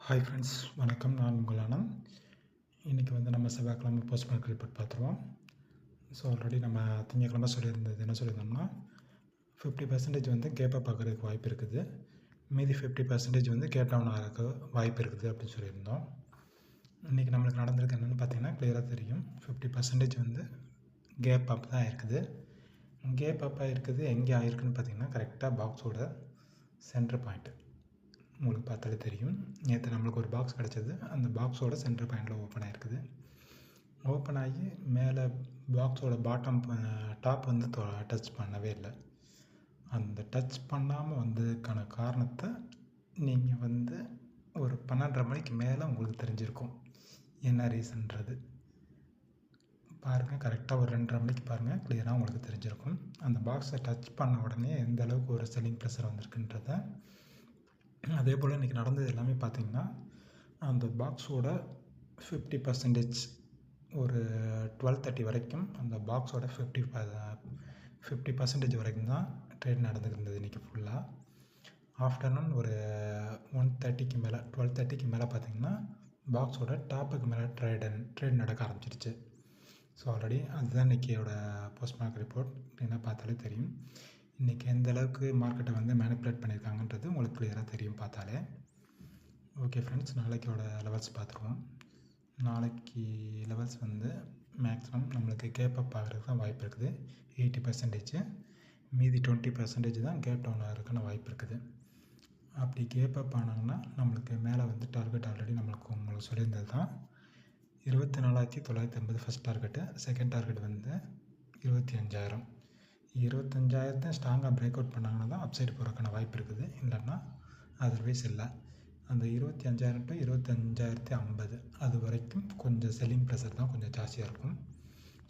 Hi friends, வணக்கம். நான் உங்கள் ஆனந்த். இன்றைக்கி நம்ம செவ்வாய்க்கிழமை போஸ்ட் மார்க்கெட் ரிப்போர்ட் பார்த்துருவோம். ஸோ ஆல்ரெடி நம்ம திங்கக்கிழமை சொல்லியிருந்தது என்ன சொல்லியிருந்தோம்னா 50% கேப் அப் ஆகிறதுக்கு வாய்ப்பு இருக்குது, மீதி 50% கேப் டவுன் ஆகிறதுக்கு வாய்ப்பு இருக்குது அப்படின்னு சொல்லியிருந்தோம். இன்றைக்கி நம்மளுக்கு நடந்திருக்கு என்னென்னு பார்த்தீங்கன்னா கிளியராக தெரியும். 50% கேப் அப் தான் இருக்குது. கேப் அப் ஆகிருக்குது எங்கே ஆகிருக்குன்னு பார்த்தீங்கன்னா கரெக்டாக பாக்ஸோட சென்டர் பாயிண்ட்டு உங்களுக்கு பார்த்தாலே தெரியும். நேற்று நம்மளுக்கு ஒரு பாக்ஸ் கிடச்சது, அந்த பாக்ஸோட சென்டர் பாயிண்டில் ஓப்பன் ஆகிருக்குது. ஓப்பன் ஆகி மேலே பாக்ஸோட டாப் டச் பண்ணவே இல்லை. அந்த டச் பண்ணாமல் வந்ததுக்கான காரணத்தை நீங்கள் ஒரு 12:30 மணிக்கு மேலே உங்களுக்கு தெரிஞ்சிருக்கும் என்ன ரீசன்றது. பாருங்கள், கரெக்டாக ஒரு 2:30 மணிக்கு பாருங்கள், கிளியராக உங்களுக்கு தெரிஞ்சிருக்கும். அந்த பாக்ஸை டச் பண்ண உடனே எந்த அளவுக்கு ஒரு செல்லிங் ப்ரெஷர் வந்திருக்குன்றத. அதே போல் இன்றைக்கி நடந்தது எல்லாமே பார்த்திங்கன்னா அந்த பாக்ஸோட 50% ஒரு 12:30 வரைக்கும் அந்த பாக்ஸோட 50% வரைக்கும் தான் ட்ரேட் நடந்துருந்தது இன்றைக்கி ஃபுல்லாக. ஆஃப்டர்நூன் ஒரு 1:30க்கு மேலே 12:30க்கு மேலே பார்த்திங்கன்னா பாக்ஸோட டாப்புக்கு மேலே ட்ரேட் நடக்க ஆரம்பிச்சிருச்சு. ஸோ ஆல்ரெடி அதுதான் இன்றைக்கியோட போஸ்ட் மார்க்கெட் ரிப்போர்ட். என்ன பார்த்தாலே தெரியும் இன்றைக்கி எந்த அளவுக்கு மார்க்கெட்டை மேனிப்புலேட் பண்ணியிருக்காங்கன்றது உங்களுக்கு கிளியராக தெரியும் பார்த்தாலே. ஓகே ஃப்ரெண்ட்ஸ், நாளைக்கோட லெவல்ஸ் பார்த்துருவோம். நாளைக்கு லெவல்ஸ் மேக்ஸிமம் நம்மளுக்கு கேப் அப் ஆகிறதுக்கு தான் வாய்ப்பு இருக்குது 80%. மீதி 20% தான் கேப் டவுன் ஆகிறதுக்கான வாய்ப்பு இருக்குது. அப்படி கேப் அப் ஆனாங்கன்னா நம்மளுக்கு மேலே டார்கெட் ஆல்ரெடி உங்களுக்கு சொல்லியிருந்தது தான் 24,980 ஃபஸ்ட் டார்கெட்டு. Second target 25,000. 25,000 ஸ்ட்ராங்காக பிரேக் அவுட் பண்ணாங்கன்னா தான் அப்சைடு போகிறதுக்கான வாய்ப்பு இருக்குது, இல்லைன்னா அதர்வைஸ் இல்லை. அந்த 25,000 to 25,050 அது வரைக்கும் கொஞ்சம் செல்லிங் ப்ரெஷர் தான் கொஞ்சம் ஜாஸ்தியாக இருக்கும்.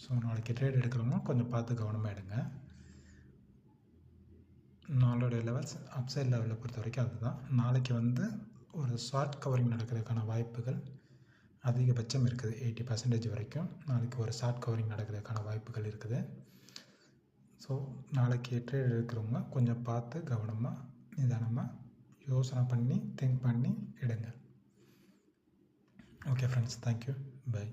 ஸோ நாளைக்கு ட்ரேட் எடுக்கிறவங்க கொஞ்சம் பார்த்து கவனமாக எடுங்க. நாளோடைய லெவல்ஸ் அப்சைட் லெவலில் பொறுத்த வரைக்கும் அதுதான். நாளைக்கு ஒரு ஷார்ட் கவரிங் நடக்கிறதுக்கான வாய்ப்புகள் அதிகபட்சம் இருக்குது. 80% வரைக்கும் நாளைக்கு ஒரு ஷார்ட் கவரிங் நடக்கிறதுக்கான வாய்ப்புகள் இருக்குது. ஸோ நாளைக்கு ட்ரேட் எடுக்கிறவங்க கொஞ்சம் பார்த்து கவனமாக நிதானமாக யோசனை பண்ணி திங்க் பண்ணி எடுங்க. Okay friends, thank you, by.